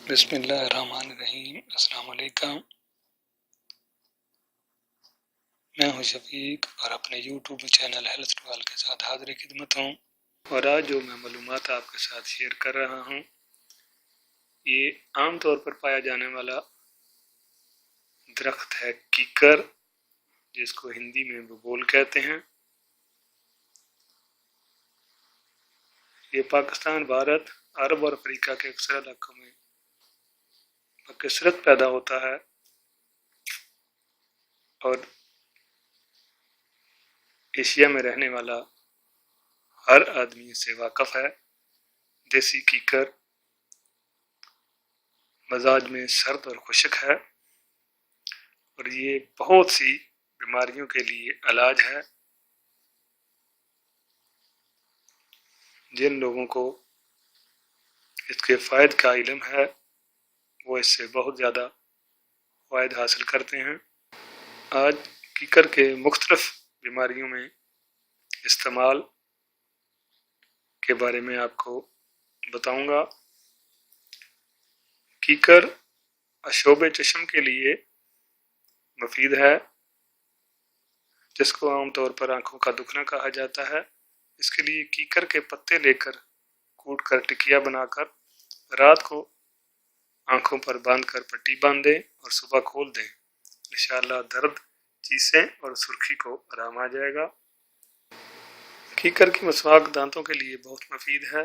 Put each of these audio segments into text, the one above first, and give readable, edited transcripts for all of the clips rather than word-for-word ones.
بسم اللہ الرحمن الرحیم۔ السلام علیکم، میں ہوں شفیق اور اپنے یوٹیوب چینل ہیلتھ ٹوال کے ساتھ حاضر خدمت ہوں، اور آج جو میں معلومات آپ کے ساتھ شیئر کر رہا ہوں یہ عام طور پر پایا جانے والا درخت ہے کیکر، جس کو ہندی میں ببول کہتے ہیں۔ یہ پاکستان، بھارت، عرب اور افریقہ کے اکثر علاقوں میں بکثرت پیدا ہوتا ہے اور ایشیا میں رہنے والا ہر آدمی اس سے واقف ہے۔ دیسی کیکر مزاج میں سرد اور خشک ہے اور یہ بہت سی بیماریوں کے لیے علاج ہے۔ جن لوگوں کو اس کے فوائد کا علم ہے وہ اس سے بہت زیادہ فوائد حاصل کرتے ہیں۔ آج کیکر کے مختلف بیماریوں میں استعمال کے بارے میں آپ کو بتاؤں گا۔ کیکر آشوب چشم کے لیے مفید ہے، جس کو عام طور پر آنکھوں کا دکھنا کہا جاتا ہے۔ اس کے لیے کیکر کے پتے لے کر کوٹ کر ٹکیا بنا کر رات کو آنکھوں پر باندھ کر پٹی باندھ دیں اور صبح کھول دیں، انشاءاللہ درد، چیسیں اور سرخی کو آرام آ جائے گا۔ کیکر کی مسواک دانتوں کے لیے بہت مفید ہے۔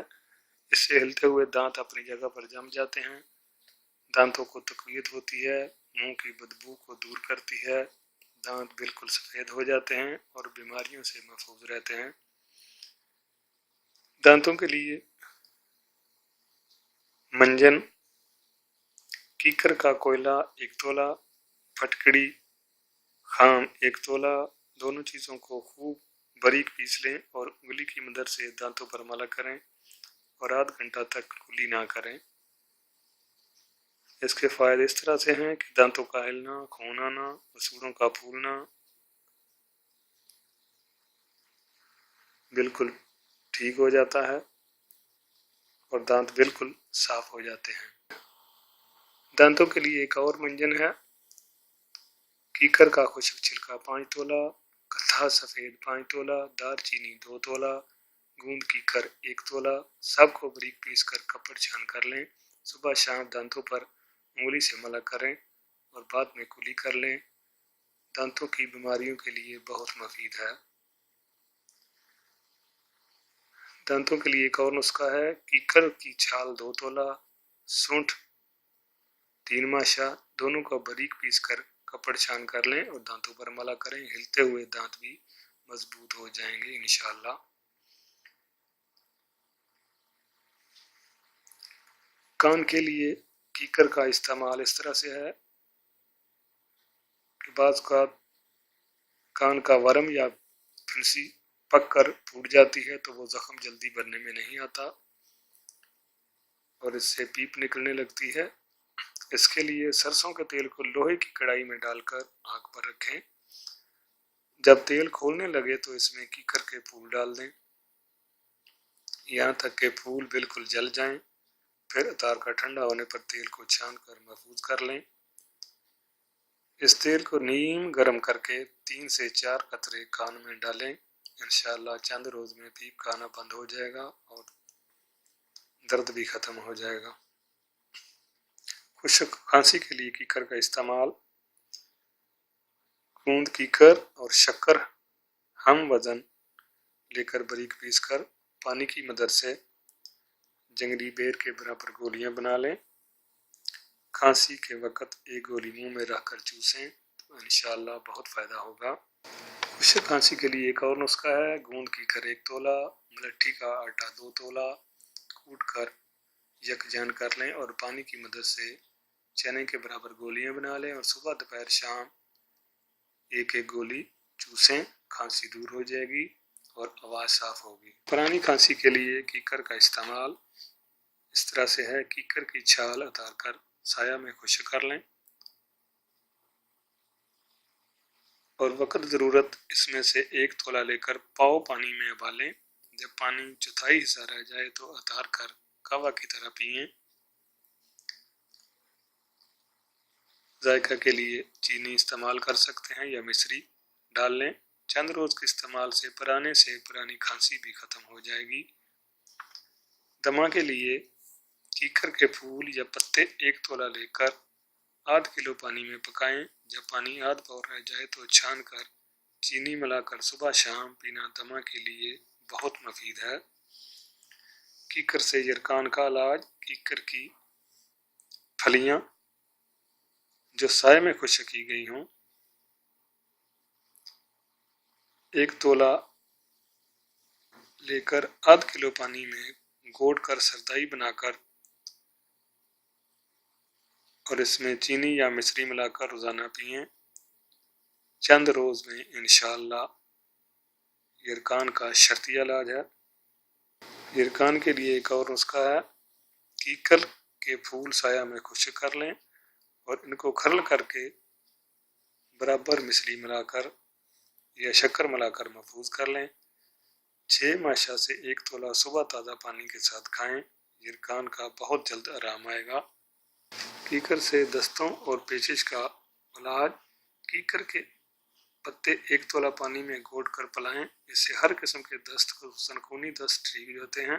اس سے ہلتے ہوئے دانت اپنی جگہ پر جم جاتے ہیں، دانتوں کو تقویت ہوتی ہے، منہ کی بدبو کو دور کرتی ہے، دانت بالکل سفید ہو جاتے ہیں اور بیماریوں سے محفوظ رہتے ہیں۔ دانتوں کے لیے منجن، کیکر کا کوئلہ 1 تولہ، پھٹکڑی خام 1 تولہ، دونوں چیزوں کو خوب باریک پیس لیں اور انگلی کی مدد سے دانتوں پر ملا کریں اور آدھ گھنٹہ تک کلی نہ کریں۔ اس کے فوائد اس طرح سے ہیں کہ دانتوں کا ہلنا، خون آنا، مسوڑوں کا پھولنا بالکل ٹھیک ہو جاتا ہے اور دانت بالکل صاف ہو جاتے ہیں۔ دانتوں کے لیے ایک اور منجن ہے، کیکر کا خشک چھلکا 5 تولہ، کتھا سفید 5 تولہ، دار چینی 2 تولہ، گوند کیکر 1 تولہ، سب کو باریک پیس کر کپڑ چھان کر لیں۔ صبح شام دانتوں پر انگلی سے ملا کریں اور بعد میں کلی کر لیں۔ دانتوں کی بیماریوں کے لیے بہت مفید ہے۔ دانتوں کے لیے ایک اور نسخہ ہے، کیکر کی چھال 2 تولہ، سونٹھ 3 ماشا، دونوں کو باریک پیس کر کپڑ چھان کر لیں اور دانتوں پر ملا کریں، ہلتے ہوئے دانت بھی مضبوط ہو جائیں گے انشاءاللہ۔ کان کے لیے کیکر کا استعمال اس طرح سے ہے کہ بعض اوقات کان کا ورم یا پھنسی پک کر پھوٹ جاتی ہے تو وہ زخم جلدی بھرنے میں نہیں آتا اور اس سے پیپ نکلنے لگتی ہے۔ اس کے لیے سرسوں کے تیل کو لوہے کی کڑائی میں ڈال کر آگ پر رکھیں، جب تیل کھولنے لگے تو اس میں کیکر کے پھول ڈال دیں یہاں تک کہ پھول بالکل جل جائیں، پھر اتار کر ٹھنڈا ہونے پر تیل کو چھان کر محفوظ کر لیں۔ اس تیل کو نیم گرم کر کے 3 سے 4 قطرے کان میں ڈالیں، انشاءاللہ چند روز میں پیپ کا آنا بند ہو جائے گا اور درد بھی ختم ہو جائے گا۔ خشک کھانسی کے لیے کیکر کا استعمال، گوند کیکر اور شکر ہم وزن لے کر باریک پیس کر پانی کی مدد سے جنگلی بیر کے برابر گولیاں بنا لیں۔ کھانسی کے وقت ایک گولی منہ میں رکھ کر چوسیں تو انشاءاللہ بہت فائدہ ہوگا۔ خشک کھانسی کے لیے ایک اور نسخہ ہے، گوند کیکر 1 تولہ، ملٹھی کا آٹا 2 تولہ، کوٹ کر یکجان کر لیں اور پانی کی مدد سے چنے کے برابر گولیاں بنا لیں اور صبح دوپہر شام ایک ایک گولی چوسیں، کھانسی دور ہو جائے گی اور آواز صاف ہوگی۔ پرانی کھانسی کے لیے کیکر کا استعمال اس طرح سے ہے، کیکر کی چھال اتار کر سایہ میں خشک کر لیں اور وقت ضرورت اس میں سے 1 تولہ لے کر پاؤ پانی میں ابالیں، جب پانی چوتھائی حصہ رہ جائے تو اتار کر قہوہ کی طرح پئیں۔ ذائقہ کے لیے چینی استعمال کر سکتے ہیں یا مصری ڈال لیں۔ چند روز کے استعمال سے پرانی کھانسی بھی ختم ہو جائے گی۔ دما کے لیے کیکر کے پھول یا پتے 1 تولہ لے کر ½ کلو پانی میں پکائیں۔ جب پانی آدھ بور رہ جائے تو چھان کر چینی ملا کر صبح شام پینا دما کے لیے بہت مفید ہے۔ کیکر سے یرکان کا علاج۔ کیکر کی پھلیاں جو سائے میں خشک کی گئی ہوں 1 تولہ لے کر ½ کلو پانی میں گوڑ کر سردائی بنا کر اور اس میں چینی یا مصری ملا کر روزانہ پئیں۔ چند روز میں انشاءاللہ یرکان کا شرطی علاج ہے۔ یرکان کے لیے ایک اور نسخہ ہے۔ کیکر کے پھول سایہ میں خشک کر لیں اور ان کو کھرل کر کے برابر مصری ملا کر یا شکر ملا کر محفوظ کر لیں۔ 6 ماشا سے 1 تولہ صبح تازہ پانی کے ساتھ کھائیں۔ یرکان کا بہت جلد آرام آئے گا۔ کیکر سے دستوں اور پیچش کا علاج۔ کیکر کے پتے 1 تولہ پانی میں گھوٹ کر پلائیں۔ اس سے ہر قسم کے دست خصوصاً خونی دست ٹھیک ہوتے ہیں۔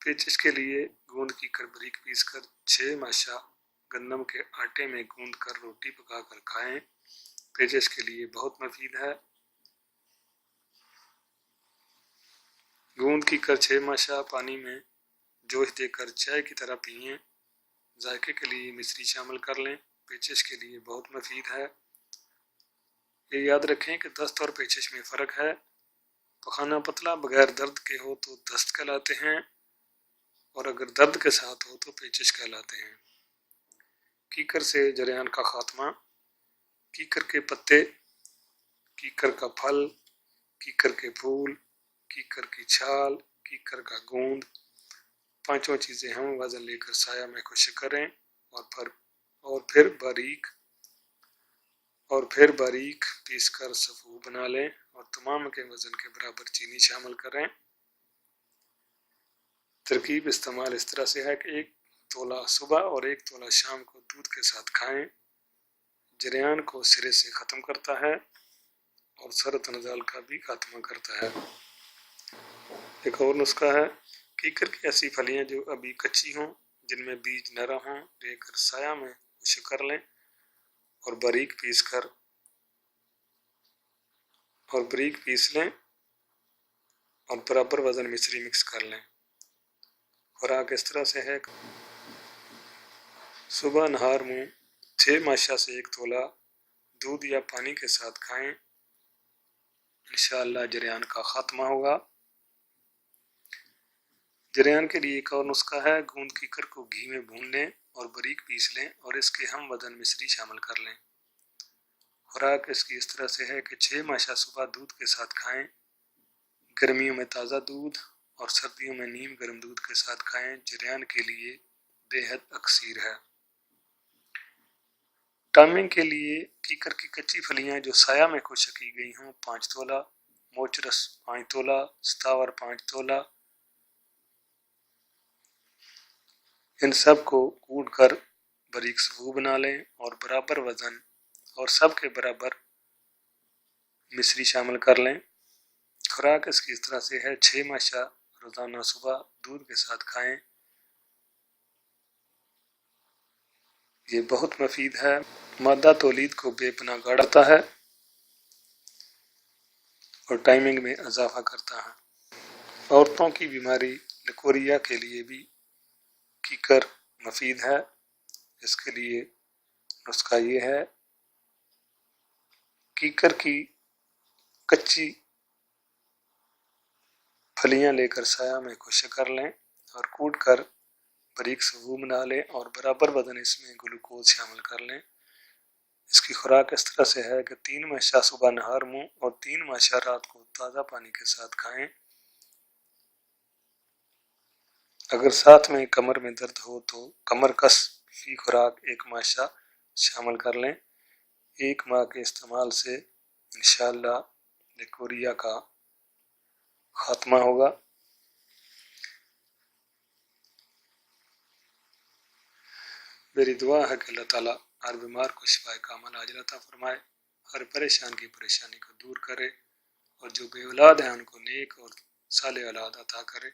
پیچش کے لیے گوند کیکر باریک پیس کر 6 ماشا گندم کے آٹے میں گوند کر روٹی پکا کر کھائیں۔ پیچش کے لیے بہت مفید ہے۔ گوند کیکر 6 ماشا پانی میں جوش دے کر چائے کی طرح پئیں۔ ذائقے کے لیے مصری شامل کر لیں۔ پیچش کے لیے بہت مفید ہے۔ یہ یاد رکھیں کہ دست اور پیچش میں فرق ہے۔ پخانہ پتلا بغیر درد کے ہو تو دست کہلاتے ہیں اور اگر درد کے ساتھ ہو تو پیچش کہلاتے ہیں۔ کیکر سے جریان کا خاتمہ۔ کیکر کے پتے، کیکر کا پھل، کیکر کے پھول، کیکر کی چھال، کیکر کا گوند، 5 چیزیں ہم وزن لے کر سایہ میں خشک کریں اور پھر باریک پیس کر صفو بنا لیں اور تمام کے وزن کے برابر چینی شامل کریں۔ ترکیب استعمال اس طرح سے ہے کہ 1 تولہ صبح اور 1 تولہ شام کو دودھ کے ساتھ کھائیں۔ جریان کو سرے سے ختم کرتا ہے اور سرط نزال کا بھی خاتمہ کرتا ہے۔ ایک اور نسخہ ہے۔ کیکر کی ایسی پھلیاں جو ابھی کچی ہوں جن میں بیج نرم ہوں لے کر سایہ میں خشک کر لیں اور باریک پیس لیں اور برابر وزن مصری مکس کر لیں۔ خوراک اس طرح سے ہے۔ صبح نہار منہ 6 ماشا سے 1 تولہ دودھ یا پانی کے ساتھ کھائیں۔ انشاءاللہ جریان کا خاتمہ ہوگا۔ جریان کے لیے ایک اور نسخہ ہے۔ گوند کیکر کو گھی میں بھون لیں اور باریک پیس لیں اور اس کے ہم وزن مصری شامل کر لیں۔ خوراک اس کی اس طرح سے ہے کہ 6 ماشا صبح دودھ کے ساتھ کھائیں۔ گرمیوں میں تازہ دودھ اور سردیوں میں نیم گرم دودھ کے ساتھ کھائیں۔ جریان کے لیے بے حد اکثیر ہے۔ ٹائمنگ کے لیے کیکر کی کچی پھلیاں جو سایہ میں خشک کی گئی ہوں 5 تولہ، موچرس 5 تولہ، ستاور 5 تولہ، ان سب کو کوٹ کر باریک صفو بنا لیں اور برابر وزن اور سب کے برابر مصری شامل کر لیں۔ خوراک اس کی اس طرح سے ہے۔ 6 ماشا روزانہ صبح دودھ کے ساتھ کھائیں۔ یہ بہت مفید ہے۔ مادہ تولید کو بے پناہ بڑھاتا ہے اور ٹائمنگ میں اضافہ کرتا ہے۔ عورتوں کی بیماری لیکوریا کے لیے بھی کیکر مفید ہے۔ اس کے لیے نسخہ یہ ہے۔ کیکر کی کچی پھلیاں لے کر سایہ میں خشک کر لیں اور کوٹ کر باریک صفو بنا لیں اور برابر وزن اس میں گلوکوز شامل کر لیں۔ اس کی خوراک اس طرح سے ہے کہ 3 ماشا صبح نہار منہ اور 3 ماشا رات کو تازہ پانی کے ساتھ کھائیں۔ اگر ساتھ میں کمر میں درد ہو تو کمر کس فی خوراک 1 ماشا شامل کر لیں۔ 1 ماہ کے استعمال سے انشاءاللہ لیکوریا کا خاتمہ ہوگا۔ میری دعا ہے کہ اللہ تعالیٰ ہر بیمار کو شفائے کامل عاجل عطا فرمائے، ہر پریشان کی پریشانی کو دور کرے، اور جو بے اولاد ہیں ان کو نیک اور صالح اولاد عطا کرے۔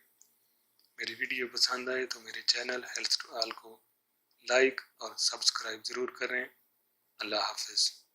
میری ویڈیو پسند آئے تو میرے چینل ہیلتھ ٹو آل کو لائک اور سبسکرائب ضرور کریں۔ اللہ حافظ۔